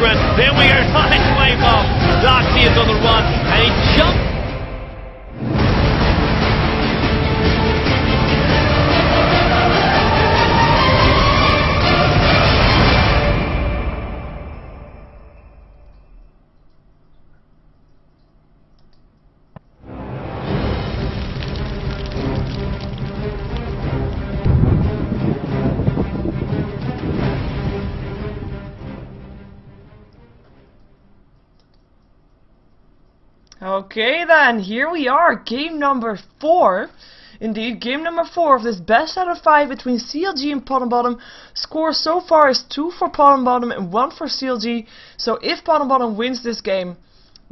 secret. Then we are nice wave off. Doxy another one, and he jumps. Okay then, here we are, game number 4. Indeed, game number 4 of this best out of 5 between CLG and Potm Bottom. Score so far is 2 for Potm Bottom and 1 for CLG. So if Potm Bottom wins this game,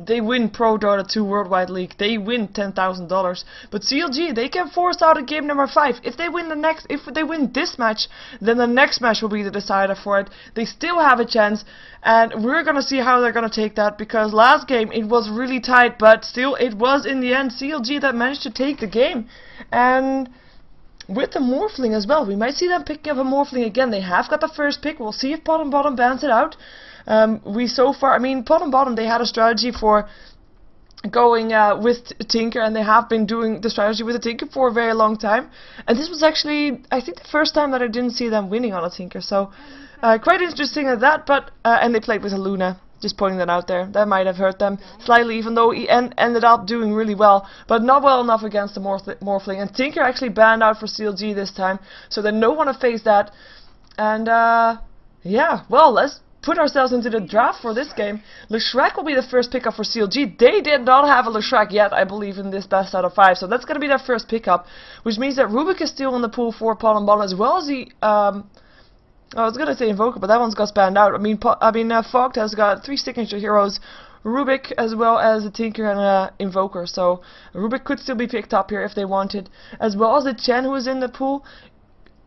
they win ProDota2 Worldwide League. They win $10,000. But CLG, they can force out a game number 5. If they win this match, then the next match will be the decider for it. They still have a chance, and we're gonna see how they're gonna take that, because last game it was really tight, but still it was in the end CLG that managed to take the game. And with the Morphling as well, we might see them picking up a Morphling again. They have got the first pick. We'll see if Potm Bottom bans it out. Potm Bottom, they had a strategy for going with Tinker, and they have been doing the strategy with a Tinker for a very long time. And this was actually, I think, the first time that I didn't see them winning on a Tinker. So quite interesting at that. But and they played with a Luna. Just pointing that out there. That might have hurt them slightly, even though he ended up doing really well, but not well enough against the Morphling. And Tinker actually banned out for CLG this time, so they don't want to face that. And yeah, well, let's put ourselves into the draft for this game. LeShrek will be the first pickup for CLG. They did not have a LeShrek yet, I believe, in this best out of 5, so that's going to be their first pickup, which means that Rubik is still in the pool for Potm Bottom, as well as the I was gonna say Invoker, but that one's got banned out. Fogged has got 3 signature heroes, Rubik as well as a Tinker and Invoker. So Rubik could still be picked up here if they wanted, as well as the Chen who is in the pool.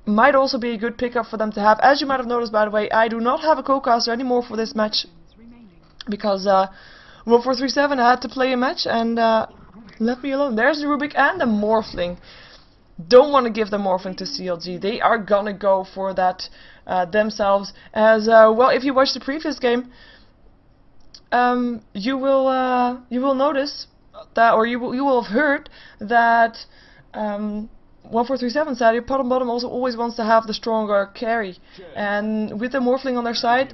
Might also be a good pickup for them to have. As you might have noticed, by the way, I do not have a co-caster anymore for this match, because 1437 had to play a match and left me alone. There's the Rubik and the Morphling. Don't want to give the Morphling to CLG. They are gonna go for that themselves. As well, if you watch the previous game, you will notice that, or you will have heard that 1437 said Potm Bottom also always wants to have the stronger carry, and with the Morphling on their side,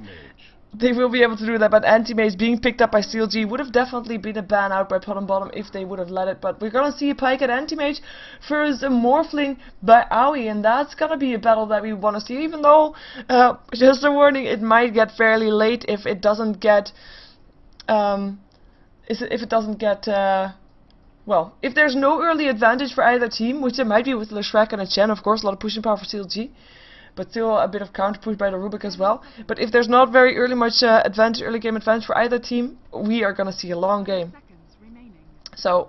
they will be able to do that. But Anti-Mage being picked up by CLG would have definitely been a ban out by Potm Bottom if they would have let it. But we're gonna see a Pyke at Anti-Mage versus a Morphling by Aoi, and that's gonna be a battle that we want to see. Even though, just a warning, it might get fairly late if it doesn't get, well, if there's no early advantage for either team, which there might be with LeShrek and a Chen, of course, a lot of pushing power for CLG. But still a bit of counter push by the Rubik as well. But if there's not very early early game advantage for either team, we are gonna see a long game. So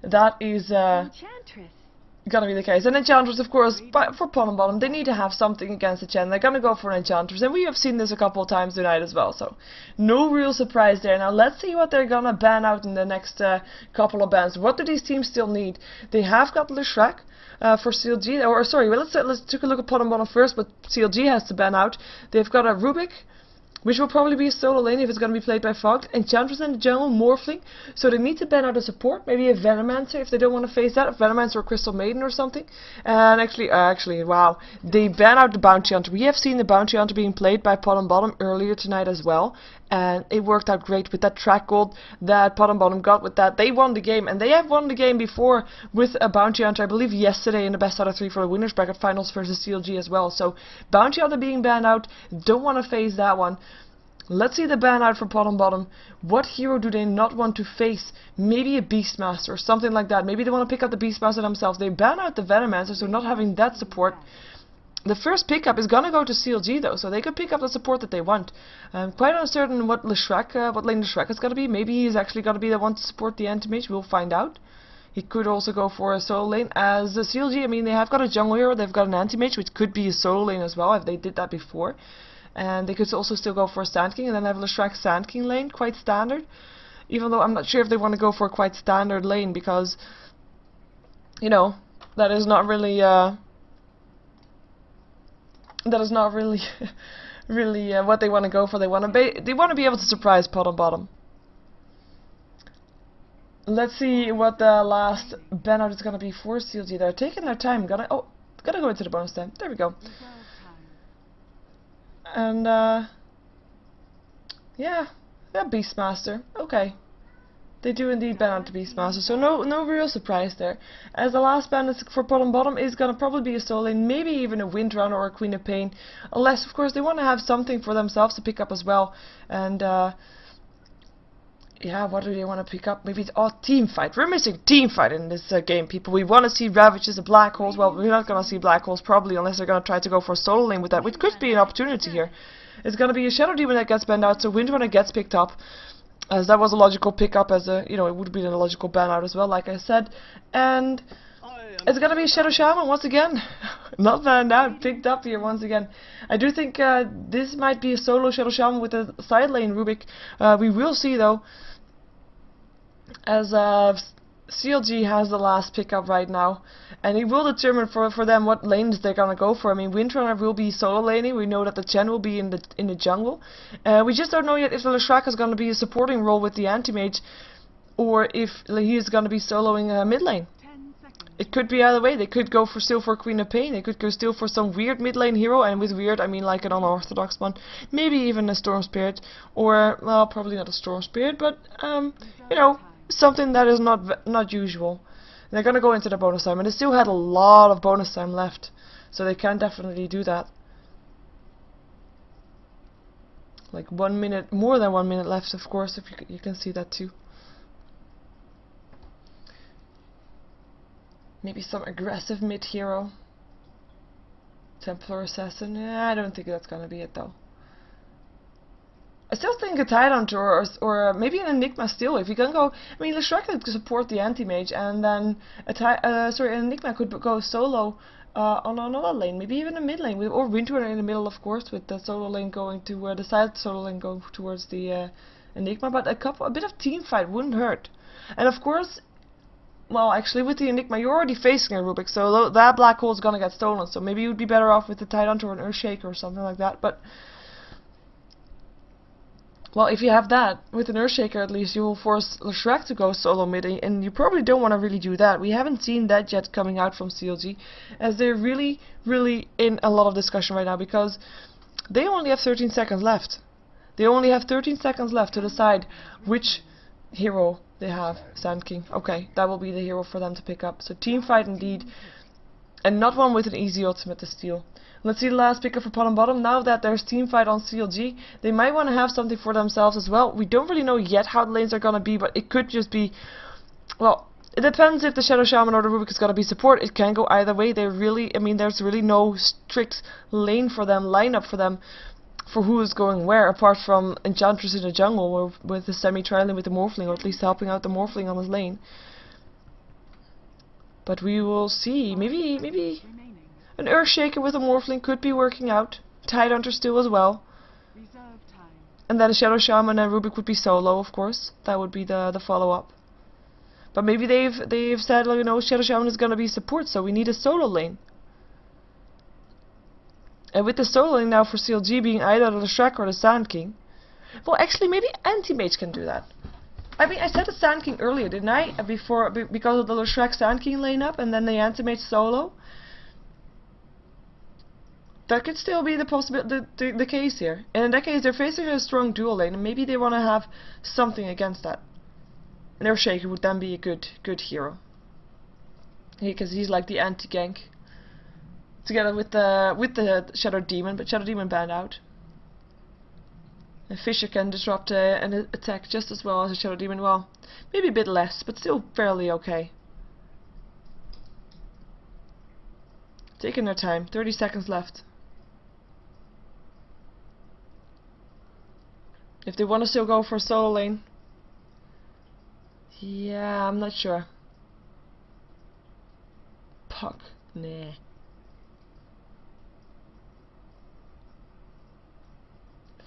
that is gonna be the case. And Enchantress, of course, for Potm Bottom, they need to have something against the Chen. They're gonna go for an Enchantress, and we have seen this a couple of times tonight as well. So no real surprise there. Now let's see what they're gonna ban out in the next couple of bans. What do these teams still need? They have got LeShrek. For CLG, or sorry, well, let's take a look at Potm Bottom first, but CLG has to ban out. They've got a Rubik, which will probably be a solo lane if it's going to be played by Fogged, Enchantress in the jungle, Morphling, so they need to ban out a support, maybe a Venomancer if they don't want to face that, a Venomancer or Crystal Maiden or something. And actually, wow, they ban out the Bounty Hunter. We have seen the Bounty Hunter being played by Potm Bottom earlier tonight as well, and it worked out great with that track gold that Potm Bottom got with that. They won the game, and they have won the game before with a Bounty Hunter, I believe yesterday in the best out of 3 for the winners bracket finals versus CLG as well. So Bounty Hunter being banned out, don't want to face that one. Let's see the ban out for Potm Bottom. What hero do they not want to face? Maybe a Beastmaster or something like that. Maybe they want to pick up the Beastmaster themselves. They ban out the Venomancer, so not having that support. The first pickup is gonna go to CLG though, so they could pick up the support that they want. I'm quite uncertain what lane LeShrek is gonna be. Maybe he's actually gonna be the one to support the Anti-Mage. We'll find out. He could also go for a solo lane as a CLG. I mean, they have got a jungle hero, they've got an Anti-Mage, which could be a solo lane as well if they did that before. And they could also still go for a Sand King and then have LeShrek Sand King lane, quite standard. Even though I'm not sure if they want to go for a quite standard lane, because, you know, that is not really really what they want to go for. They want to be able to surprise Potm Bottom. Let's see what the last ban out is gonna be for CLG. They're taking their time. Gotta go into the bonus time. There we go. And yeah, Beastmaster. Okay. They do indeed ban out the Beastmaster, so no real surprise there. As the last ban is for Potm Bottom is gonna probably be a solo lane, maybe even a Windrunner or a Queen of Pain, unless of course they want to have something for themselves to pick up as well. And yeah, what do they want to pick up? Maybe it's team fight. We're missing team fight in this game, people. We want to see Ravages and Black Holes. Well, we're not gonna see Black Holes probably unless they're gonna try to go for a solo lane with that, which could be an opportunity here. It's gonna be a Shadow Demon that gets banned out, so Windrunner gets picked up. As that was a logical pickup, as a, you know, it would be a logical ban out as well, like I said. And it's gonna be Shadow Shaman once again. Not banned out, picked up here once again. I do think this might be a solo Shadow Shaman with a side lane Rubik. We will see though, as CLG has the last pickup right now, and it will determine for them what lanes they're gonna go for. I mean, Windrunner will be solo laning. We know that the Chen will be in the jungle. We just don't know yet if the Leshrac is gonna be a supporting role with the anti-mage, or if he is gonna be soloing mid lane. It could be either way. They could go still for Queen of Pain. They could go still for some weird mid lane hero, and with weird I mean like an unorthodox one. Maybe even a Storm Spirit, or well, probably not a Storm Spirit, but you know, something that is not usual. They're gonna go into the bonus time, and they still had a lot of bonus time left, so they can definitely do that. Like 1 minute, more than 1 minute left, of course, if you can see that too. Maybe some aggressive mid hero. Templar Assassin. Yeah, I don't think that's gonna be it though. I still think a Tidehunter or maybe an Enigma still. If you can go, I mean, Leshrac could support the anti-mage, and then an Enigma could go solo on another lane, maybe even a mid lane, or Windrunner in the middle, of course, with the solo lane going to the side solo lane going towards the Enigma. But a bit of team fight wouldn't hurt, and of course. Well, actually, with the Enigma, you're already facing a Rubik, so that Black Hole is gonna get stolen. So maybe you'd be better off with the Tidehunter or an Earthshaker or something like that. But well, if you have that, with an Earthshaker at least, you will force Leshrac to go solo mid, and you probably don't want to really do that. We haven't seen that yet coming out from CLG, as they're really in a lot of discussion right now, because they only have 13 seconds left. They only have 13 seconds left to decide which hero they have. Sand King. Okay, that will be the hero for them to pick up. So team fight indeed, and not one with an easy ultimate to steal. Let's see the last pickup for Potm Bottom. Now that there's team fight on CLG, they might want to have something for themselves as well. We don't really know yet how the lanes are gonna be, but it could just be, well, it depends if the Shadow Shaman or the Rubik is gonna be support. It can go either way. They really, I mean, there's really no strict lane for them, lineup for them, for who is going where, apart from Enchantress in the jungle, or with the semi-trialing with the Morphling, or at least helping out the Morphling on his lane. But we will see. Maybe an Earthshaker with a Morphling could be working out. Tidehunter still as well. And then a Shadow Shaman and Rubik would be solo, of course. That would be the follow-up. But maybe they've said, you know, Shadow Shaman is gonna be support, so we need a solo lane. And with the solo lane now for CLG being either the Leshrac or the Sand King. Well, actually, maybe Anti-Mage can do that. I mean, I said the Sand King earlier, didn't I? Because of the Leshrac Sand King lane up, and then the Anti-Mage solo. That could still be the case here. And in that case, they're facing a strong dual lane, and maybe they want to have something against that. And Earthshaker would then be a good hero. Because he's like the anti-gank. Together with the Shadow Demon, but Shadow Demon banned out. And Fisher can disrupt an attack just as well as a Shadow Demon. Well, maybe a bit less, but still fairly okay. Taking their time. 30 seconds left. If they want to still go for a solo lane. Yeah, I'm not sure. Puck. Nah.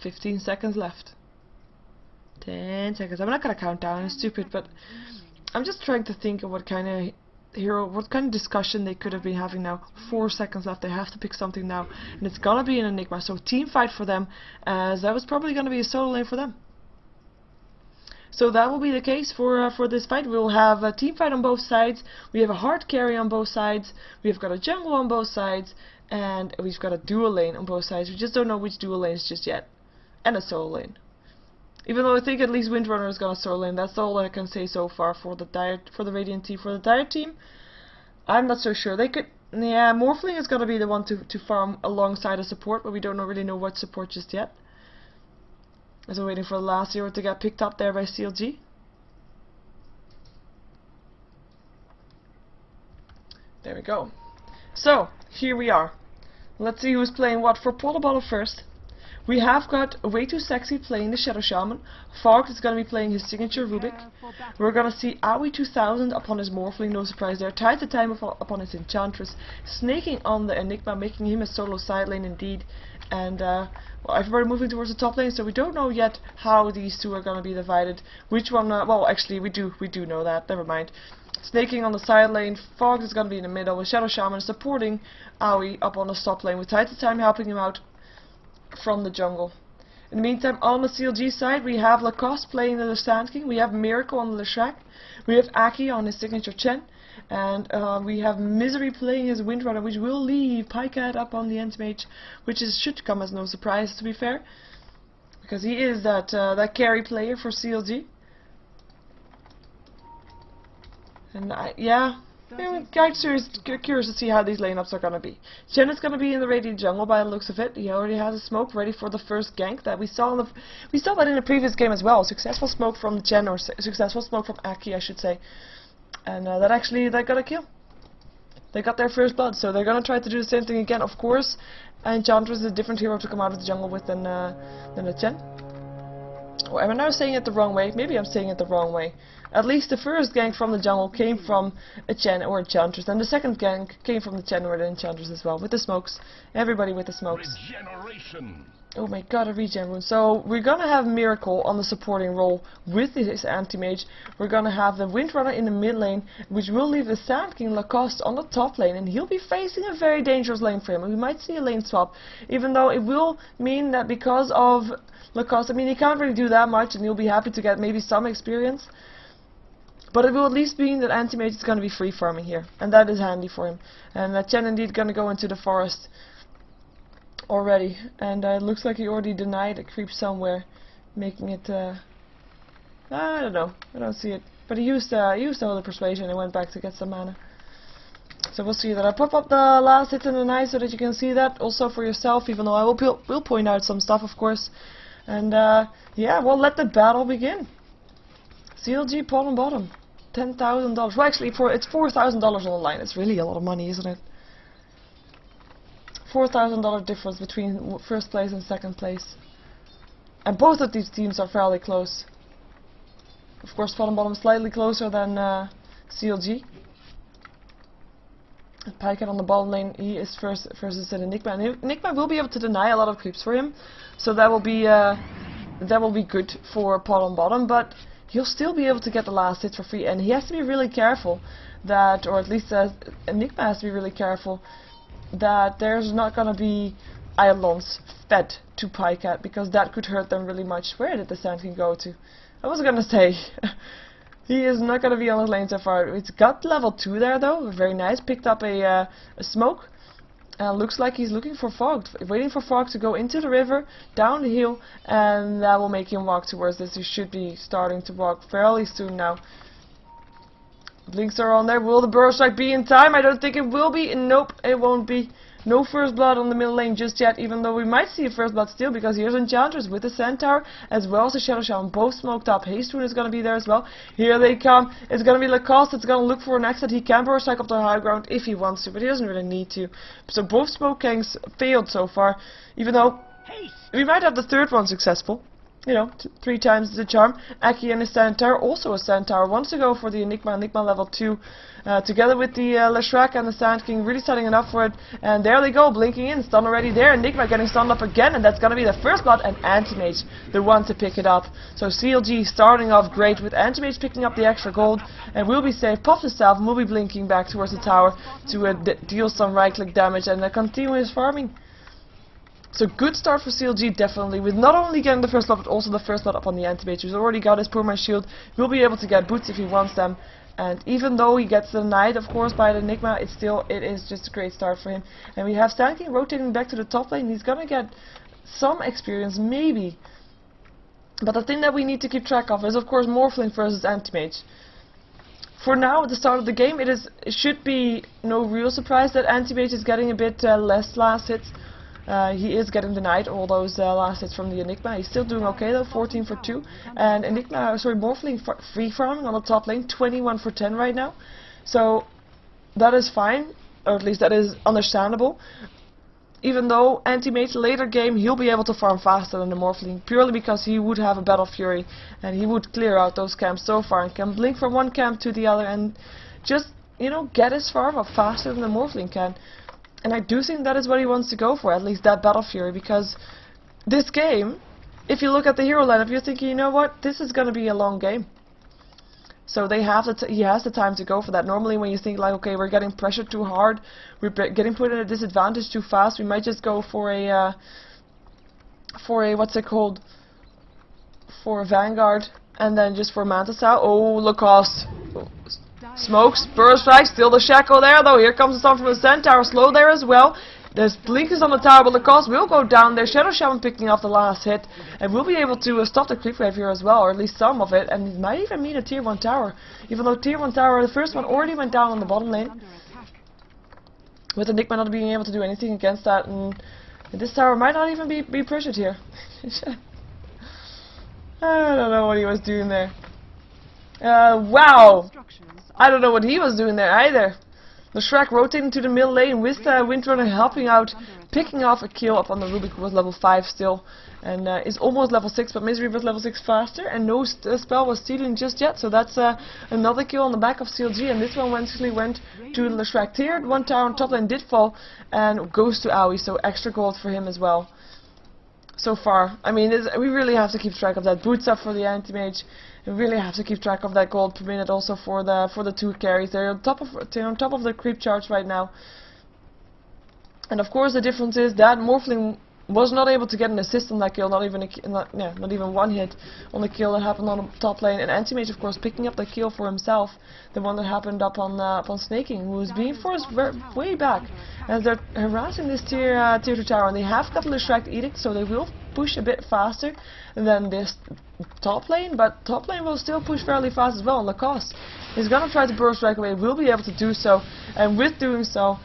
15 seconds left. 10 seconds. I'm not gonna count down, it's stupid, but I'm just trying to think of what kind of hero, what kind of discussion they could have been having now. 4 seconds left, they have to pick something now, and it's gonna be an Enigma, so team fight for them, as that was probably gonna be a solo lane for them. So that will be the case for this fight. We'll have a team fight on both sides, we have a hard carry on both sides, we've got a jungle on both sides, and we've got a dual lane on both sides. We just don't know which dual lanes just yet, and a solo lane. Even though I think at least Windrunner is gonna solo lane, that's all I can say so far for the Radiant team. For the Dire team, I'm not so sure. They could, yeah, Morphling is gonna be the one to farm alongside a support, but we don't really know what support just yet. As we're waiting for the last hero to get picked up there by CLG. There we go. So here we are. Let's see who's playing what. For Potm Bottom first, we have got Way Too Sexy playing the Shadow Shaman. Fogged is going to be playing his signature Rubik. We're going to see Aoi 2000 upon his Morphling, no surprise there. Tide the Time upon his Enchantress. Snaking on the Enigma, making him a solo side lane indeed. And well, everybody moving towards the top lane, so we don't know yet how these two are going to be divided. Which one, well actually we do know that, never mind. Snaking on the side lane, Fogged is going to be in the middle with Shadow Shaman supporting Aoi up on the top lane with Tide the Time helping him out from the jungle. In the meantime, on the CLG side, we have Lacoste playing the Sand King, we have Miracle on the Leshrac, we have Aki on his signature Chen, and we have Misery playing his Windrunner, which will leave Pycat up on the Anti-Mage, which should come as no surprise, to be fair, because he is that carry player for CLG. And yeah, I'm curious to see how these lineups are going to be. Chen is going to be in the Radiant jungle by the looks of it. He already has a smoke ready for the first gank that we saw that in the previous game as well. Successful smoke from Chen, or successful smoke from Aki, I should say. And they got a kill. They got their first blood, so they're going to try to do the same thing again. Of course, Enchantress is a different hero to come out of the jungle with than a Chen. Or am I now saying it the wrong way? Maybe I'm saying it the wrong way. At least the first gank from the jungle came from a Chen or Enchantress, and the second gank came from the Chen or the Enchantress as well, with the smokes. Everybody with the smokes. Regeneration. Oh my god, a regen rune. So we're gonna have Miracle on the supporting role with his anti-mage. We're gonna have the Windrunner in the mid lane, which will leave the Sand King Lacoste on the top lane, and he'll be facing a very dangerous lane for him. And we might see a lane swap, even though it will mean that because of Lacoste, I mean, he can't really do that much, and he'll be happy to get maybe some experience. But it will at least mean that Anti-Mage is going to be free farming here, and that is handy for him. And Chen indeed going to go into the forest already, and it looks like he already denied a creep somewhere, making it. I don't know, I don't see it. But he used all the persuasion and went back to get some mana. So we'll see that. I pop up the last hit in the night so that you can see that also for yourself, even though I will point out some stuff, of course. And yeah, we'll let the battle begin. CLG Potm Bottom. $10,000. Well, actually, it's $4,000 on the line. It's really a lot of money, isn't it? $4,000 difference between first place and second place. And both of these teams are fairly close. Of course, Potm Bottom slightly closer than CLG. Pycat on the bottom lane, he is first versus an Enigma. And Enigma will be able to deny a lot of creeps for him. So that will be good for Potm Bottom, but he'll still be able to get the last hit for free, and he has to be really careful that, or at least Enigma has to be really careful that there's not going to be Eidolons fed to Pycat, because that could hurt them really much. Where did the Sand King go to? I was going to say, he is not going to be on his lane so far. It's got level 2 there though, very nice, picked up a smoke. Looks like he's looking for Fog, waiting for Fog to go into the river, down the hill, and that will make him walk towards this. He should be starting to walk fairly soon now. Blinks are on there. Will the burrow strike be in time? I don't think it will be. Nope, it won't be. No first blood on the middle lane just yet, even though we might see a first blood still, because here's Enchantress with the Centaur, as well as the Shadow Shaman, both smoked up. Haste Rune is going to be there as well. Here they come. It's going to be Lacoste. It's going to look for an exit. He can burrow strike up the high ground if he wants to, but he doesn't really need to. So both smoke ganks failed so far, even though we might have the third one successful. you know, 3 times the charm. Aki and his Sand Tower, also a Sand Tower, wants to go for the Enigma level 2, together with the Leshrac and the Sand King, really setting it up for it. And there they go, blinking in, stun already there. Enigma getting stunned up again, and that's gonna be the first blood, and Anti-Mage, the one to pick it up. So CLG starting off great with Anti-Mage picking up the extra gold, and will be safe, pops himself, and will be blinking back towards the tower to deal some right-click damage and continue his farming. So good start for CLG, definitely, with not only getting the first blood, but also the first blood up on the Anti-Mage, who's already got his permanent shield, will be able to get boots if he wants them. And even though he gets denied, of course, by the Enigma, it is just a great start for him. And we have Sand King rotating back to the top lane. He's gonna get some experience, maybe. But the thing that we need to keep track of is, of course, Morphling versus Anti-Mage. For now, at the start of the game, it should be no real surprise that Anti-Mage is getting a bit less last hits. He is getting denied all those last hits from the Enigma. He's still doing okay though, 14 for 2. And Morphling free farming on the top lane, 21 for 10 right now. So that is fine, or at least that is understandable. Even though Anti-Mage later game, he'll be able to farm faster than the Morphling, purely because he would have a Battle Fury and he would clear out those camps so far and can blink from one camp to the other and just, you know, get his farm up faster than the Morphling can. And I do think that is what he wants to go for, at least that Battle Fury, because this game, if you look at the hero lineup, you're thinking, you know what, this is going to be a long game. So they have he has the time to go for that. Normally when you think like, okay, we're getting pressured too hard, we're getting put at a disadvantage too fast, we might just go for a what's it called, for a Vanguard, and then just for Manta Sao. Oh, Lacoste. Smokes, Burst Strike, still the Shackle there though. Here comes the stun from the Sand Tower, slow there as well. There's Blinkers on the tower, but the cost will go down there. Shadow Shaman picking off the last hit, and we'll be able to stop the creep wave here as well, or at least some of it, and it might even mean a tier 1 tower. Even though tier 1 tower, the first one already went down on the bottom lane, with Enigma not being able to do anything against that, and this tower might not even be pressured here. I don't know what he was doing there. Wow! I don't know what he was doing there either. The Shrek rotating to the middle lane with Windrunner helping out, picking off a kill up on the Rubik, who was level 5 still, and is almost level 6, but Misery was level 6 faster, and no spell was stealing just yet, so that's another kill on the back of CLG, and this one eventually went to the Shrek. Tiered 1 tower on top lane did fall, and goes to Aoi, so extra gold for him as well. So far, I mean, we really have to keep track of that. Boots up for the Anti-Mage. We really have to keep track of that gold per minute also for the 2 carries. They're on top of the creep charts right now. And of course the difference is that Morphling was not able to get an assist on that kill, not even one hit on the kill that happened on the top lane. And Anti-Mage, of course, picking up the kill for himself, the one that happened up on Snaking, who was being forced way back, as they're harassing this tier 2 tower, and they have got the Leshrac Edict, so they will push a bit faster than this top lane, but top lane will still push fairly fast as well. And Lacoste is gonna try to burst right away, will be able to do so, and with doing so,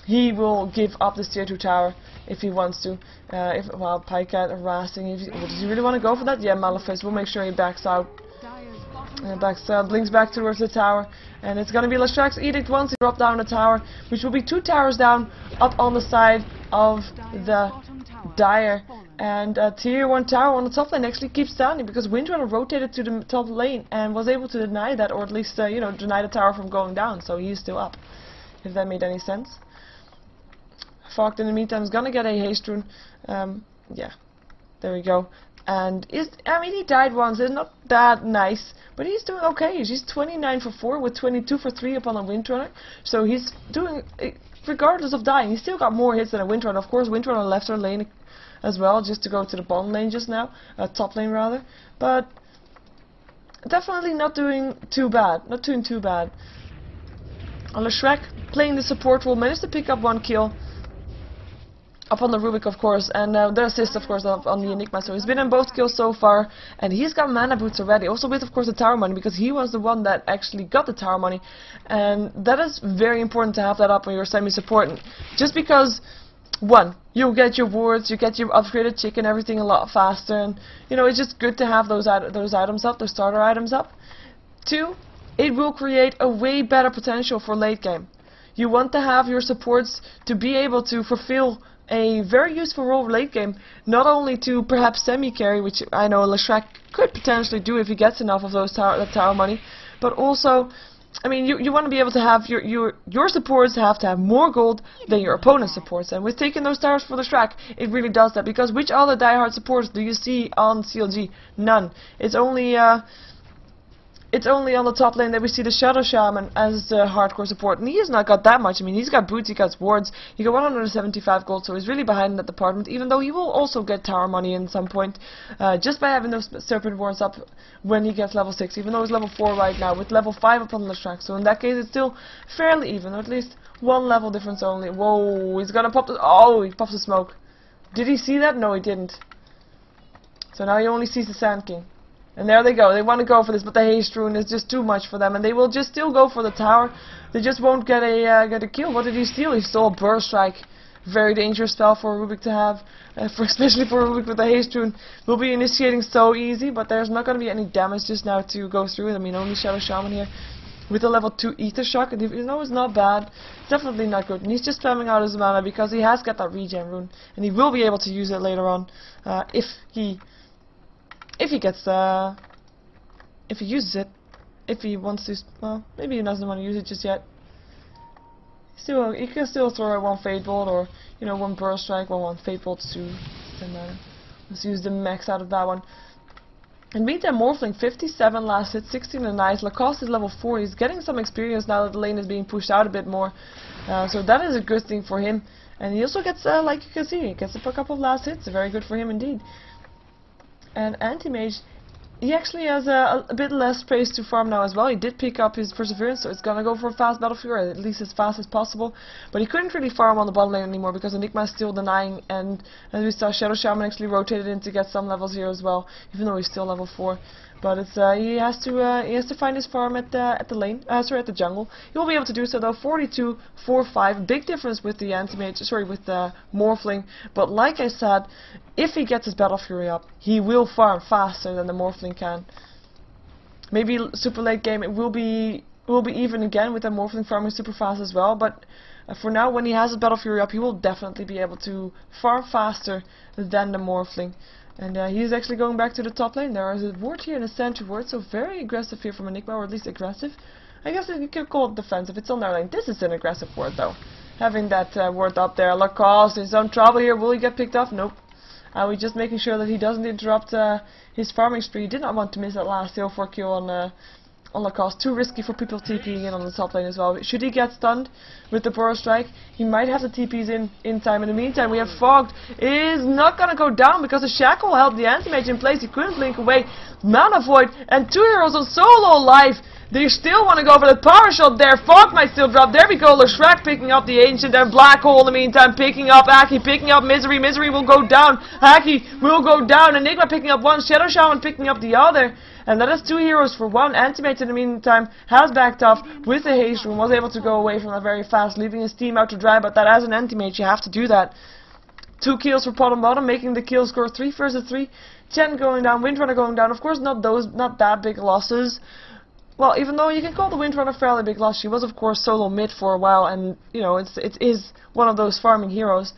he will give up this tier 2 tower if he wants to. While Pycat harassing, does he really want to go for that? Yeah, Malefice will make sure he backs out. Blinks back towards the tower, and it's gonna be Lestrac's Edict once he drops down the tower, which will be 2 towers down up on the side of the Dire. And tier 1 tower on the top lane actually keeps standing because Windrunner rotated to the top lane and was able to deny that, or at least deny the tower from going down, so he's still up, if that made any sense. Fogged in the meantime is gonna get a haste rune. Yeah, there we go. And he died once, it's not that nice, but he's doing okay. He's 29 for 4 with 22 for 3 upon a Windrunner, so he's doing, regardless of dying, he's still got more hits than a Windrunner. Of course, Windrunner left her lane as well, just to go to the bottom lane just now, top lane rather, but definitely not doing too bad, On the Shrek, playing the support role, managed to pick up 1 kill up on the Rubik, of course, and the assist, of course, on the Enigma, so he's been in both kills so far, and he's got mana boots already, also with, of course, the tower money, because he was the one that actually got the tower money, and that is very important to have that up when you're semi-support, just because, 1, you'll get your wards, you get your upgraded chicken, everything a lot faster, and, it's just good to have those items up, those starter items up. 2, it will create a way better potential for late game. You want to have your supports to be able to fulfill a very useful role late game, not only to perhaps semi-carry, which I know Leshrac could potentially do if he gets enough of those that tower money, but also, I mean, you want to be able to have your supports have to have more gold than your opponent's supports, and with taking those towers for Leshrac, it really does that, because which other diehard supports do you see on CLG? None. It's only on the top lane that we see the Shadow Shaman as the hardcore support, and he has not got that much. I mean, he's got boots, he got wards, he got 175 gold, so he's really behind in that department, even though he will also get tower money in some point, just by having those serpent wards up when he gets level 6, even though he's level 4 right now, with level 5 upon the Leshrac, so in that case it's still fairly even, or at least one level difference only. Whoa, he's gonna pop the... Oh, he pops the smoke. Did he see that? No, he didn't. So now he only sees the Sand King. And there they go. They want to go for this, but the haste rune is just too much for them, and they will just still go for the tower. They just won't get a kill. What did he steal? He stole a burst strike. Very dangerous spell for Rubik to have, especially for Rubik with the haste rune. Will be initiating so easy, but there's not going to be any damage just now to go through it. I mean, only Shadow Shaman here with a level 2 Ether Shock. And you know, it's not bad. Definitely not good. And he's just spamming out his mana because he has got that regen rune, and he will be able to use it later on if he uses it, if he wants to. Well, maybe he doesn't want to use it just yet. Still, he can still throw out one Fate Bolt, or you know, one Burst Strike, or one Fate Bolt too. And let's use the max out of that one. And meantime, Morphling 57 last hit, 16 and nice. Lacoste is level 4. He's getting some experience now that the lane is being pushed out a bit more. So that is a good thing for him. And he also gets, like you can see, he gets a couple of last hits. Very good for him indeed. And Anti-Mage, he actually has a bit less space to farm now as well. He did pick up his Perseverance, so it's gonna go for a fast Battle Fury, at least as fast as possible. But he couldn't really farm on the bottom lane anymore because Enigma is still denying, and as we saw, Shadow Shaman actually rotated in to get some levels here as well, even though he's still level 4. But it's he has to find his farm at the lane, sorry, at the jungle. He will be able to do so though. 42, 4, 5, big difference with the Anti-Mage, sorry, with the Morphling. But like I said, if he gets his Battle Fury up, he will farm faster than the Morphling can. Maybe super late game it will be even again with the Morphling farming super fast as well. But for now, when he has his Battle Fury up, he will definitely be able to farm faster than the Morphling. And he's actually going back to the top lane. There is a ward here and a sentry ward, so very aggressive here from Enigma, or at least aggressive. I guess you can call it defensive. It's on their lane. This is an aggressive ward though. Having that ward up there. Lacoste is in trouble here. Will he get picked off? Nope. We're just making sure that he doesn't interrupt his farming spree. He did not want to miss that last 0-4 kill on Lacoste. Too risky for people TPing in on the top lane as well. Should he get stunned with the Burrow Strike, he might have the TPs in time. In the meantime, we have Fogged. Is not gonna go down because the Shackle helped the Anti-Mage in place. He couldn't blink away. Mana Void and 2 heroes on solo life. They still want to go for the power shot there. Fog might still drop. There we go. Leshrac picking up the Ancient and Black Hole in the meantime. Picking up Aki, picking up Misery. Misery will go down. Aki will go down. Enigma picking up one. Shadow Shaman picking up the other. And that is 2 heroes for 1. Anti-Mage in the meantime has backed off with the haste room. Was able to go away from that very fast, leaving his team out to dry. But that as an Anti-Mage you have to do that. 2 kills for Potm Bottom, making the kill score 3 versus 3. Chen going down. Windrunner going down. Of course not that big losses. Well, even though you can call the Windrunner fairly big loss, she was of course solo mid for a while, and you know it is one of those farming heroes.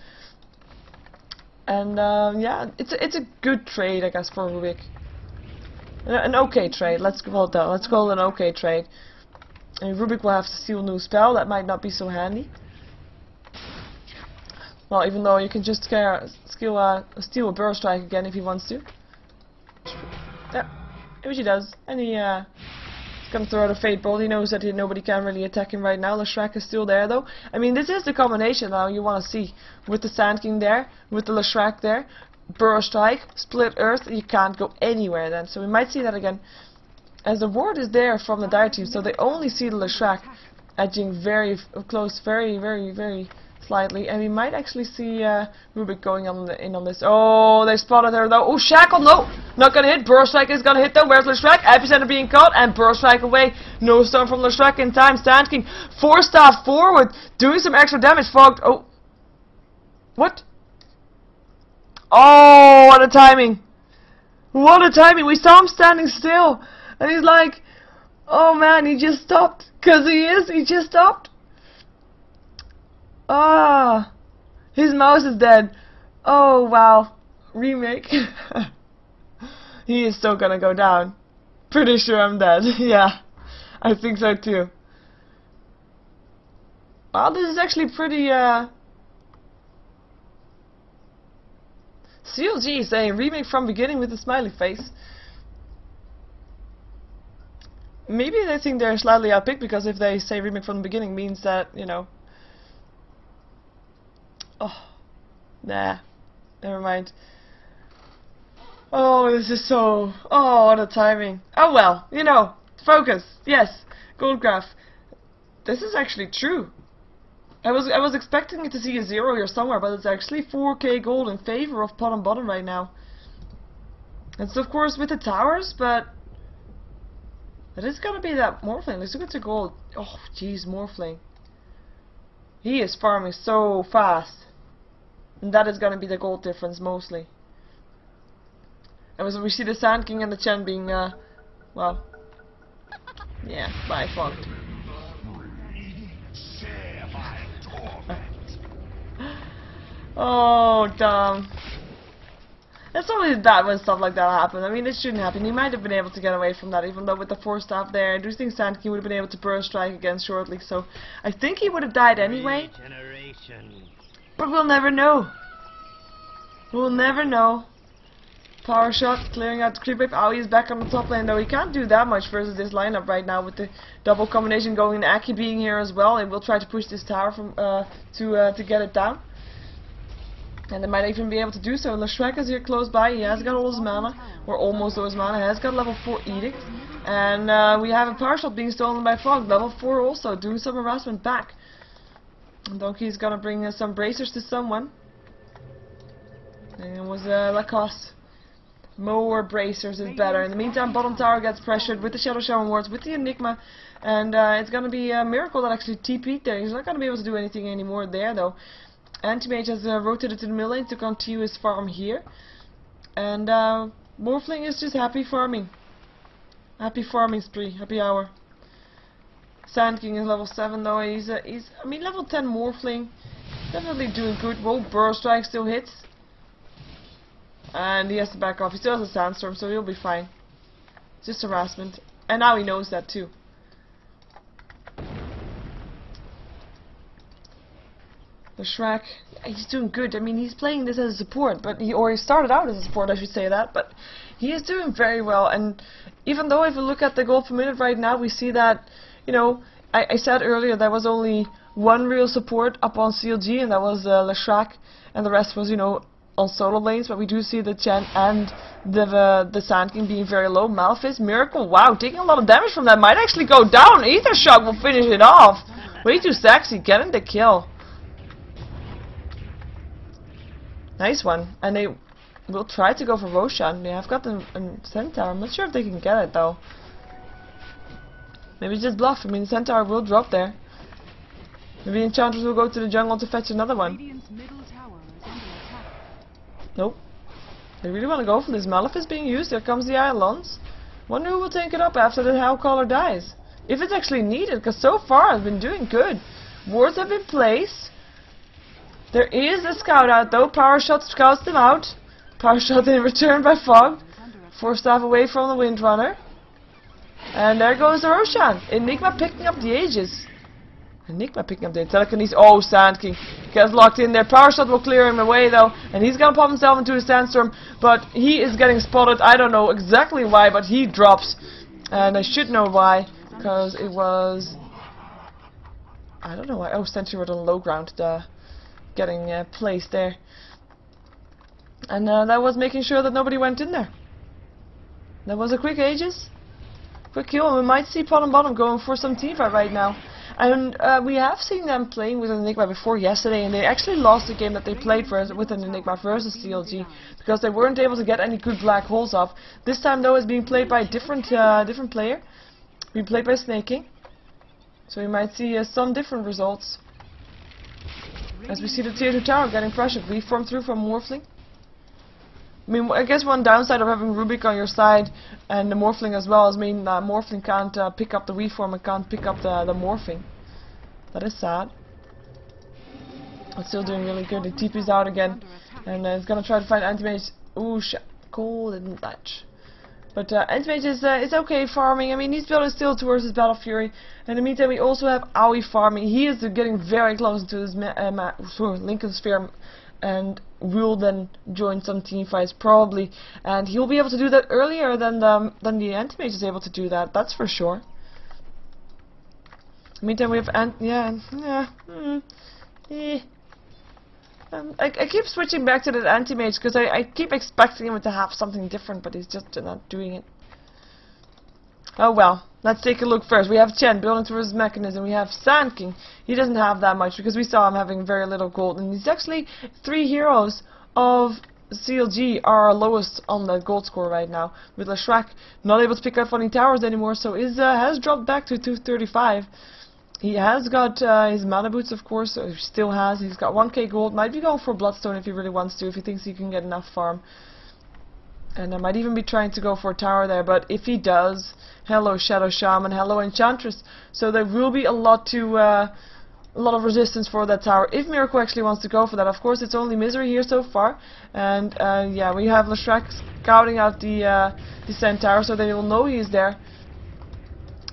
And yeah, it's a good trade, I guess, for Rubik. An okay trade. Let's call it that. Let's call it an okay trade. And Rubik will have to steal a new spell. That might not be so handy. Well, even though you can just steal a Burrow Strike again if he wants to. Yeah, which he does, and he gonna throw out a Fate Bolt. He knows that nobody can really attack him right now. Leshrac is still there though. I mean, this is the combination now you want to see. With the Sand King there, with the Leshrac there, Burrow Strike, Split Earth, you can't go anywhere then. So we might see that again. As the ward is there from the dire team, so they only see the Leshrac edging very close, very slightly, and we might actually see Rubik going in on this. Oh, they spotted her though. Oh, Shackle, no! Not gonna hit. Burrow Strike is gonna hit though. Where's Leshrac? Epicenter being caught, and Burrow Strike away. No stun from Leshrac in time. Sand King, 4-staff forward, doing some extra damage. Fogged. Oh. What? Oh, what a timing. What a timing. We saw him standing still, and he's like, oh man, he just stopped. Cause he just stopped. Ah, His mouse is dead. Oh wow. Remake. He is still gonna go down. Pretty sure I'm dead. Yeah. I think so too. Wow, this is actually pretty CLG is saying remake from beginning with a smiley face. Maybe they think they're slightly outpicked, because if they say remake from the beginning means that, you know. Oh, nah, never mind. Oh, this is so. Oh, what a timing. Oh well, you know, focus. Yes, gold graph. This is actually true. I was expecting to see a 0 here somewhere, but it's actually 4k gold in favor of Potm Bottom right now. It's of course with the towers, but it is gonna be that Morphling. Let's look at the gold. Oh jeez, Morphling. He is farming so fast. And that is gonna be the gold difference mostly. And we see the Sand King and the Chen being well, yeah, by fucked. Oh damn. It's always bad when stuff like that happens. I mean, it shouldn't happen. He might have been able to get away from that, even though with the 4 staff there, I do think Sand King would have been able to burst strike again shortly, so I think he would have died anyway. But we'll never know. We'll never know. Power shot, clearing out the creep wave. Oh, he's back on the top lane though. He can't do that much versus this lineup right now with the double combination going and Aki being here as well, and we'll try to push this tower from to get it down. And they might even be able to do so. Leshrac is here close by. He has got all his mana, or almost all his mana. He has got level 4 Edict. And we have a power shot being stolen by Fog. Level 4 also, doing some harassment back. And Donkey's gonna bring some bracers to someone. And it was Lacoste. More bracers is better. In the meantime, bottom tower gets pressured with the Shadow Shaman wards, with the Enigma. And it's gonna be a miracle that actually TP'd there. He's not gonna be able to do anything anymore there though. Anti-Mage has rotated to the middle lane to continue his farm here. And Morphling is just happy farming. Happy farming spree, happy hour. Sand King is level 7 though. He's I mean level 10 Morphling. Definitely doing good. Whoa, Burrow Strike still hits. And he has to back off. He still has a Sandstorm, so he'll be fine. Just harassment. And now he knows that too. The Shrek, he's doing good. I mean, he's playing this as a support, but he started out as a support, I should say that, but he is doing very well. And even though if we look at the gold per minute right now, we see that, you know, I said earlier there was only one real support up on CLG, and that was Leshrac, and the rest was, you know, on solo lanes. But we do see the Chen and the Sand King being very low. Malphite, Miracle, wow, taking a lot of damage from that, might actually go down. Aether Shock will finish it off. Way too sexy, getting the kill. Nice one. And they will try to go for Roshan. They have got a Centaur. I'm not sure if they can get it though. Maybe just bluff. I mean, Centaur will drop there. Maybe Enchantress will go to the jungle to fetch another one. Nope. They really want to go for this. Malphite is being used. Here comes the Islands. Wonder who will take it up after the Hellcaller dies. If it's actually needed, because so far I've been doing good. Wards have been placed. There is a scout out though. Power shot scouts them out. Power shot in return by Fog. 4 staff away from the Windrunner. And there goes the Roshan. Enigma picking up the Aegis. Enigma picking up the telekinesis. Oh, Sand King gets locked in there. Power shot will clear him away though. And he's gonna pop himself into a sandstorm. But he is getting spotted. I don't know exactly why, but he drops. And I should know why. Because it was... I don't know why. Oh, Sentry were on low ground. Getting placed there, and that was making sure that nobody went in there. That was a quick Aegis, quick kill, and we might see Potm Bottom going for some teamfight right now. And we have seen them playing with an Enigma before yesterday, and they actually lost the game that they played with an Enigma versus CLG because they weren't able to get any good black holes off. This time though, it's being played by a different player, being played by Snake King, so we might see some different results. As we see the tier 2 tower getting pressured, reform through from Morphling. I mean, I guess one downside of having Rubik on your side and the Morphling as well is mean that Morphling can't pick up the reform and can't pick up the morphing. That is sad. But still doing really good. The TP's out again. And he's gonna try to find anti-mage. Ooh, cool, didn't latch. But anti-mage is okay farming. I mean, he's building still towards his Battle Fury. In the meantime, we also have Aoi farming. He is getting very close to his Lincoln Sphere, and will then join some team fights probably. And he'll be able to do that earlier than the anti-mage is able to do that. That's for sure. In the meantime, we have I keep switching back to that anti-mage because I keep expecting him to have something different, but he's just not doing it. Oh well, let's take a look first. We have Chen building towards his mechanism. We have Sand King. He doesn't have that much because we saw him having very little gold, and he's actually 3 heroes of CLG are our lowest on the gold score right now. With Leshrac not able to pick up any towers anymore, so has dropped back to 235. He has got his mana boots, of course, so he still has. He's got 1k gold. Might be going for Bloodstone if he really wants to, if he thinks he can get enough farm. And I might even be trying to go for a tower there, but if he does, hello Shadow Shaman, hello Enchantress. So there will be a lot of resistance for that tower if Miracle actually wants to go for that. Of course, it's only Misery here so far, and yeah, we have Leshrac scouting out the Sand Tower, so they will know he is there.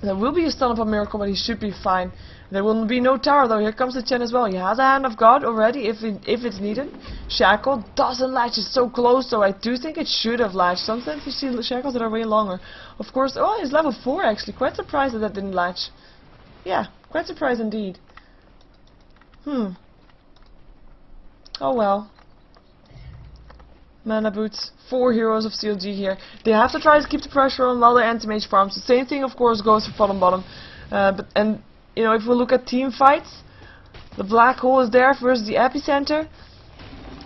There will be a stun up on Miracle, but he should be fine. There will be no tower though. Here comes the Chen as well. He has a Hand of God already if it's needed. Shackle doesn't latch. It's so close, so I do think it should have latched. Sometimes you see shackles that are way longer. Of course, oh, he's level 4 actually. Quite surprised that didn't latch. Yeah, quite surprised indeed. Oh well. Mana boots, 4 heroes of CLG here. They have to try to keep the pressure on while their anti-mage farms. The same thing, of course, goes for Potm Bottom. And you know, if we look at team fights, the black hole is there versus the epicenter.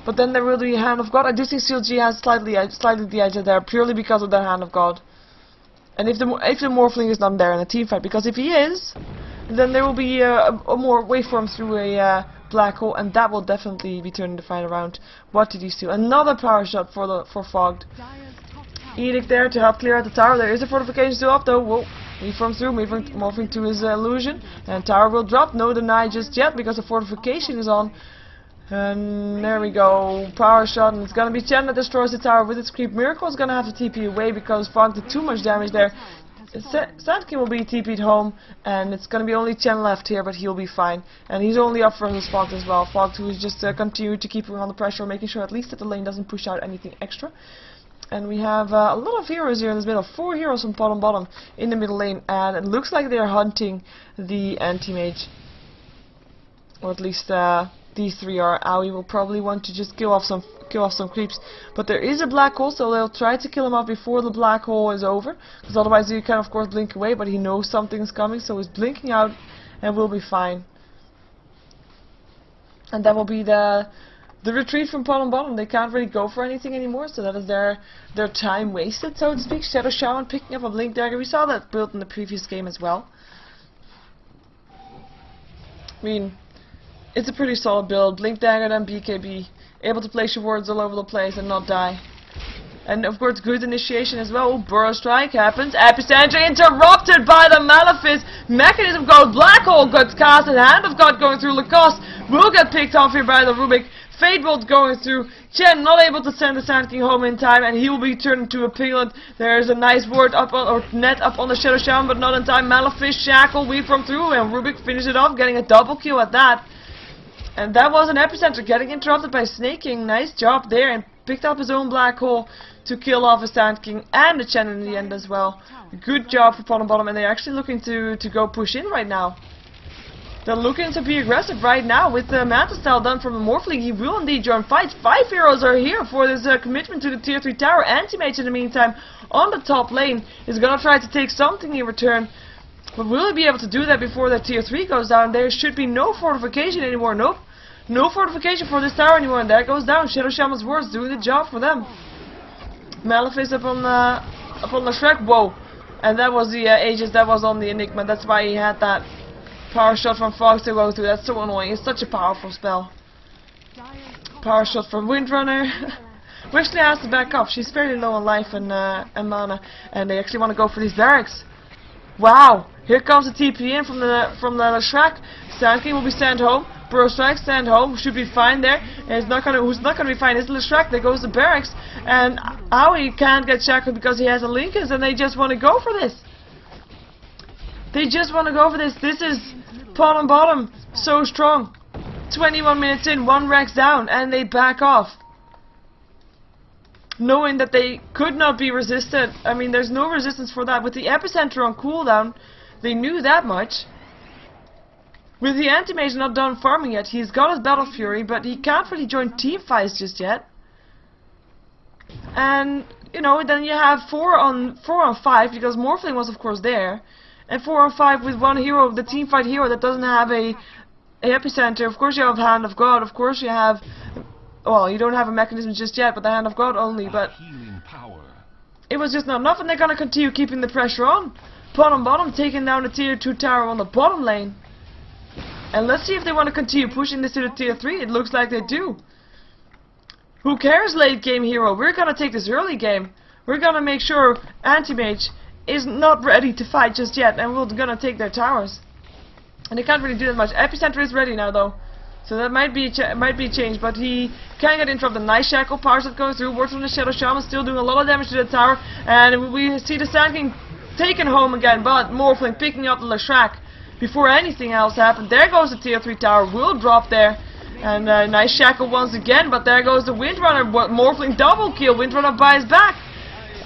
But then there will be a Hand of God. I do think CLG has slightly the edge there purely because of their Hand of God. And if the Morphling is not there in a team fight, because if he is, then there will be a more waveform through a black hole, and that will definitely be turning the fight around. What did he do? Another power shot for Fogged. Edict there to help clear out the tower. There is a fortification still up though. Whoa. He from through, morphing to his illusion, and tower will drop. No deny just yet because the fortification is on. And there we go, power shot, and it's gonna be Chen that destroys the tower with its creep. Miracle is gonna have to TP away because Fog did too much damage there. Sand King will be TP'd home, and it's gonna be only Chen left here, but he'll be fine. And he's only up for his Fog as well. Fog who is just continue to keep him on the pressure, making sure at least that the lane doesn't push out anything extra. And we have a lot of heroes here in this middle. 4 heroes from Potm Bottom in the middle lane, and it looks like they are hunting the anti-mage, or at least these 3 are. Aoi will probably want to just kill off some creeps, but there is a black hole, so they'll try to kill him off before the black hole is over, because otherwise you can of course blink away, but he knows something's coming, so he's blinking out and will be fine. And that will be the retreat from Potm Bottom. They can't really go for anything anymore, so that is their time wasted, so to speak. Shadow Shaman picking up a Blink Dagger. We saw that built in the previous game as well. I mean, it's a pretty solid build. Blink Dagger then BKB. Able to place your wards all over the place and not die. And of course good initiation as well. Burrow Strike happens. Epicenter interrupted by the Malefice. Mechanism goes. Black Hole gets cast. And Hand of God going through. Lacoste will get picked off here by the Rubik. Fatebolt going through. Chen not able to send the Sand King home in time, and he will be turned into a piglet. There's a nice ward up on, or net up on the Shadow Shaman, but not in time. Malefice, Shackle, weave from through, and Rubik finishes it off, getting a double kill at that. And that was an Epicenter getting interrupted by Snake King. Nice job there, and picked up his own black hole to kill off the Sand King and the Chen in the end as well. Good job for Potm Bottom, and they're actually looking to go push in right now. They're looking to be aggressive right now with the Manta Style done from the Morphling. He will indeed join fights. 5 heroes are here for this commitment to the tier 3 tower. Anti-Mage in the meantime on the top lane is going to try to take something in return. But will he be able to do that before the tier 3 goes down? There should be no fortification anymore. Nope. No fortification for this tower anymore. And that goes down. Shadow Shaman's words doing the job for them. Malefice up on the Shrek. Whoa. And that was the Aegis that was on the Enigma. That's why he had that power shot from Fox to go through. That's so annoying. It's such a powerful spell. Power shot from Windrunner. Wishley has to back up. She's fairly low on life and mana, and they actually want to go for these barracks. Wow! Here comes the TP in from the Shrek. Sand King will be sent home. Shrek stand home, should be fine there. Who's not gonna be fine is Shrek. There goes the barracks, and Howie can't get shackled because he has a Lincolns, and they just want to go for this. They just want to go for this. This is Potm Bottom, so strong. 21 minutes in, 1 Rex down, and they back off. Knowing that they could not be resisted. I mean, there's no resistance for that. With the epicenter on cooldown, they knew that much. With the anti-mage not done farming yet, he's got his Battle Fury, but he can't really join team fights just yet. And, you know, then you have 4 on 5, because Morphling was of course there. And 4 on 5 with one hero, the team fight hero that doesn't have a epicenter. Of course you have Hand of God, of course you have... Well, you don't have a mechanism just yet, but the Hand of God only, but... It was just not enough, and they're gonna continue keeping the pressure on. Potm Bottom taking down the tier 2 tower on the bottom lane. And let's see if they want to continue pushing this to the tier 3. It looks like they do. Who cares late game hero? We're gonna take this early game. We're gonna make sure Anti-Mage is not ready to fight just yet, and we're gonna take their towers. And they can't really do that much. Epicenter is ready now though. So that might be a change, but he can get in from the nice shackle powers that go through. Works from the Shadow Shaman, still doing a lot of damage to the tower. And we see the Sand King taken home again, but Morphling picking up the Leshrac before anything else happened. There goes the tier 3 tower, will drop there. And nice shackle once again, but there goes the Windrunner. Morphling double kill, Windrunner buys back.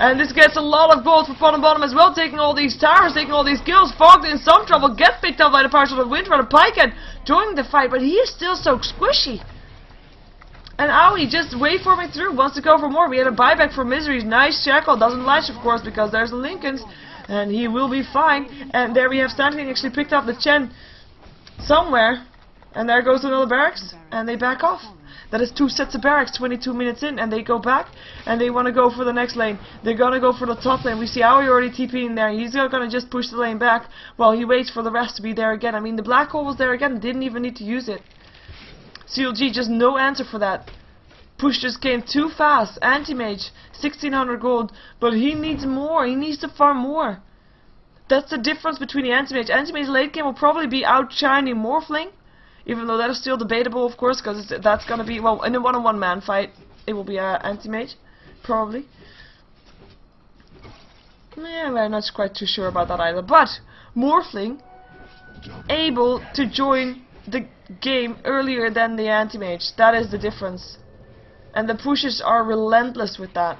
And this gets a lot of gold for Potm Bottom as well, taking all these towers, taking all these kills. Fogged in some trouble, gets picked up by the powers of the Windrunner. Pykehead joining the fight, but he is still so squishy. And Owie just waveforming through, wants to go for more. We had a buyback for Misery's nice shackle, doesn't latch of course because there's the Lincolns, and he will be fine. And there we have Stanley actually picked up the Chen somewhere, and there goes another barracks, and they back off. That is 2 sets of barracks, 22 minutes in, and they go back, and they want to go for the next lane. They're going to go for the top lane. We see Aoi already TPing there. He's going to just push the lane back while he waits for the rest to be there again. I mean, the black hole was there again, didn't even need to use it. CLG, just no answer for that. Push just came too fast. Anti-Mage, 1600 gold, but he needs more. He needs to farm more. That's the difference between the Anti-Mage. Anti-Mage late game will probably be outshining Morphling. Even though that is still debatable, of course, because that's going to be, well, in a one-on-one man fight, it will be Anti-Mage, probably. Yeah, we're not quite too sure about that either. But, Morphling, able to join the game earlier than the Anti-Mage. That is the difference. And the pushes are relentless with that.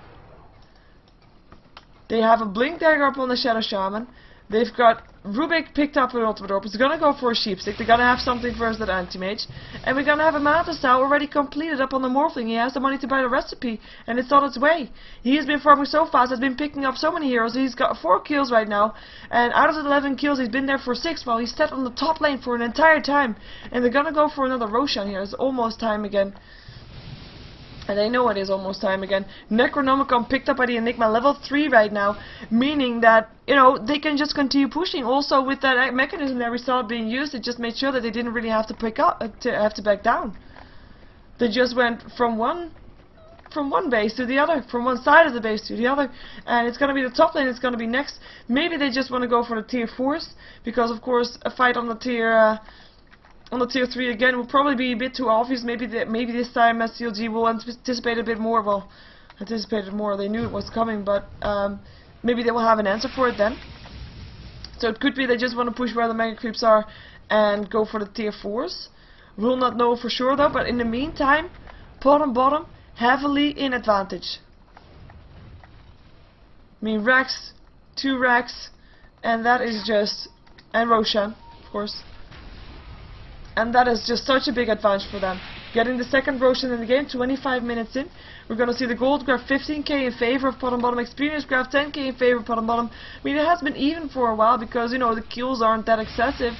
They have a Blink Dagger up on the Shadow Shaman. They've got Rubik picked up an Ultimate Orb. He's gonna go for a Sheepstick. They're gonna have something first that Anti-Mage. And we're gonna have a Mantis Tower already completed up on the Morphling. He has the money to buy the recipe, and it's on its way. He has been farming so fast, has been picking up so many heroes. He's got 4 kills right now, and out of the 11 kills, he's been there for 6 while he's set on the top lane for an entire time. And they're gonna go for another Roshan here. It's almost time again. And they know it is almost time again. Necronomicon picked up by the Enigma, level 3 right now, meaning that, you know, they can just continue pushing. Also, with that mechanism that we saw being used, it just made sure that they didn't really have to pick up, to back down. They just went from one base to the other, from one side of the base to the other, and it's gonna be the top lane. It's gonna be next. Maybe they just want to go for the tier 4s, because of course a fight on the tier. On the tier 3 again will probably be a bit too obvious. Maybe this time CLG will anticipate a bit more. Well, anticipated more. They knew it was coming, but maybe they will have an answer for it then. So it could be they just want to push where the mega creeps are and go for the tier 4s. We'll not know for sure though. But in the meantime, Potm Bottom heavily in advantage. I mean, Rex, 2 Rex, and that is just, and Roshan, of course. And that is just such a big advantage for them. Getting the second Roshan in the game, 25 minutes in. We're going to see the gold graph 15k in favor of Potm Bottom, experience graph 10k in favor of Potm Bottom. I mean, it has been even for a while because, you know, the kills aren't that excessive.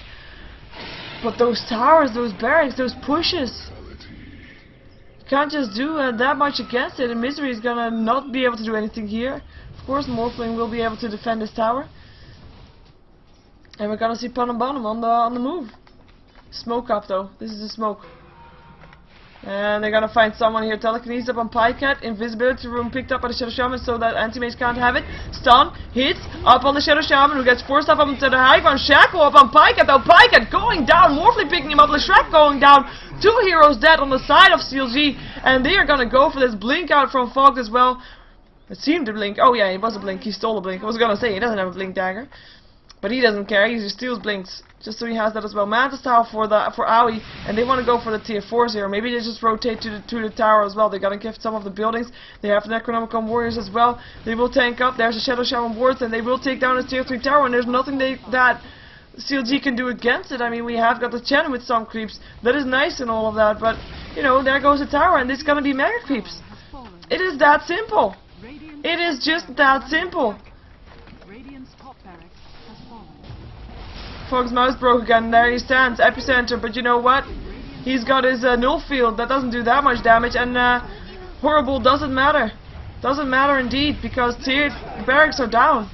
But those towers, those barracks, those pushes. You can't just do that much against it, and Misery is going to not be able to do anything here. Of course, Morphling will be able to defend this tower. And we're going to see Potm Bottom on the move. Smoke up though. This is a smoke. And they're gonna find someone here. Telekinesis up on Pycat. Invisibility room picked up by the Shadow Shaman so that anti-mage can't have it. Stun, hits, up on the Shadow Shaman who gets forced up onto the high ground. Shackle up on Pycat though. Pycat going down. Morphly picking him up. Leshrac going down. 2 heroes dead on the side of CLG. And they are gonna go for this blink out from Fog as well. It seemed to blink. Oh yeah, it was a blink. He stole a blink. I was gonna say he doesn't have a blink dagger. But he doesn't care, he just steals blinks. Just so he has that as well. Mantis Tower for Aoi, and they want to go for the tier 4s here. Maybe they just rotate to the tower as well. They're gonna gift some of the buildings. They have Necronomicon warriors as well. They will tank up. There's a Shadow Shaman wards, and they will take down his tier 3 tower, and there's nothing that CLG can do against it. I mean, we have got the Chen with some creeps. That is nice and all of that, but, you know, there goes the tower, and it's gonna be mega creeps. It is that simple. It is just that simple. Fog's mouse broke again. There he stands, epicenter. But you know what? He's got his null field. That doesn't do that much damage. And horrible doesn't matter. Doesn't matter indeed because tiered barracks are down.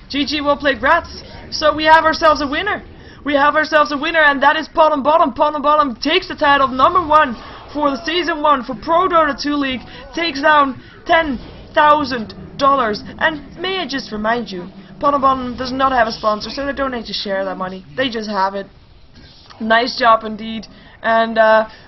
GG, well played, rats. So we have ourselves a winner. We have ourselves a winner, and that is Potm Bottom. Potm Bottom takes the title of #1 for the Season 1 for ProDota2 League. Takes down $10,000. And may I just remind you, Potm Bottom does not have a sponsor, so they don't need to share that money. They just have it. Nice job indeed. And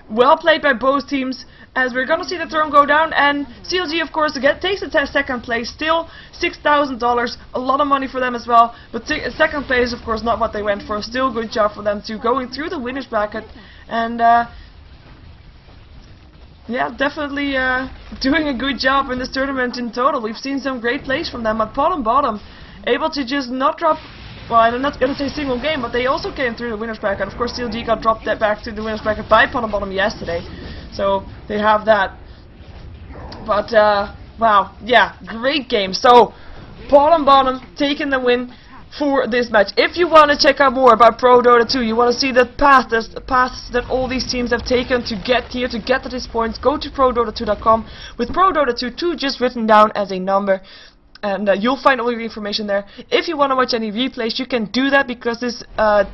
well played by both teams, as we're going to see the throne go down. And CLG, of course, again, takes the second place. Still $6,000. A lot of money for them as well. But second place, of course, not what they went for. Still good job for them too, going through the winners bracket. And yeah, definitely doing a good job in this tournament in total. We've seen some great plays from them. At Potm Bottom, able to just not drop, well, I'm not going to say single game, but they also came through the winners bracket. Of course, CLG got dropped back to the winners bracket by Potm Bottom yesterday, so they have that. But, wow, yeah, great game. So, Potm Bottom taking the win for this match. If you want to check out more about ProDota2, you want to see the paths that all these teams have taken to get here, to get to this point, go to ProDota2.com with ProDota2 just written down as a number. And you'll find all your information there. If you want to watch any replays, you can do that because this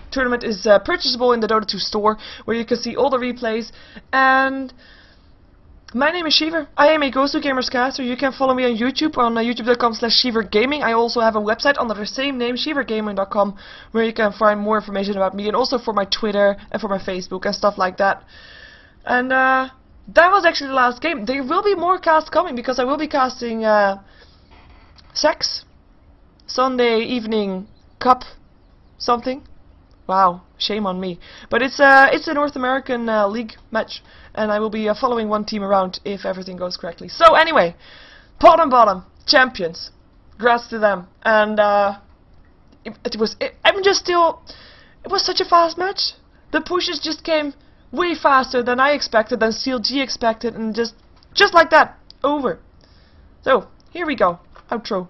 tournament is purchasable in the Dota 2 store, where you can see all the replays. And my name is Sheever. I am a Go-To Gamers caster. You can follow me on YouTube on youtube.com/SheeverGaming. I also have a website under the same name, SheeverGaming.com, where you can find more information about me, and also for my Twitter and for my Facebook and stuff like that. And that was actually the last game. There will be more casts coming because I will be casting Sex Sunday evening cup something. Wow, shame on me. But it's a North American league match, and I will be following one team around if everything goes correctly. So anyway, Potm Bottom champions. Congrats to them. And it was such a fast match. The pushes just came way faster than I expected, than CLG expected, and just like that, over. So here we go. Outro.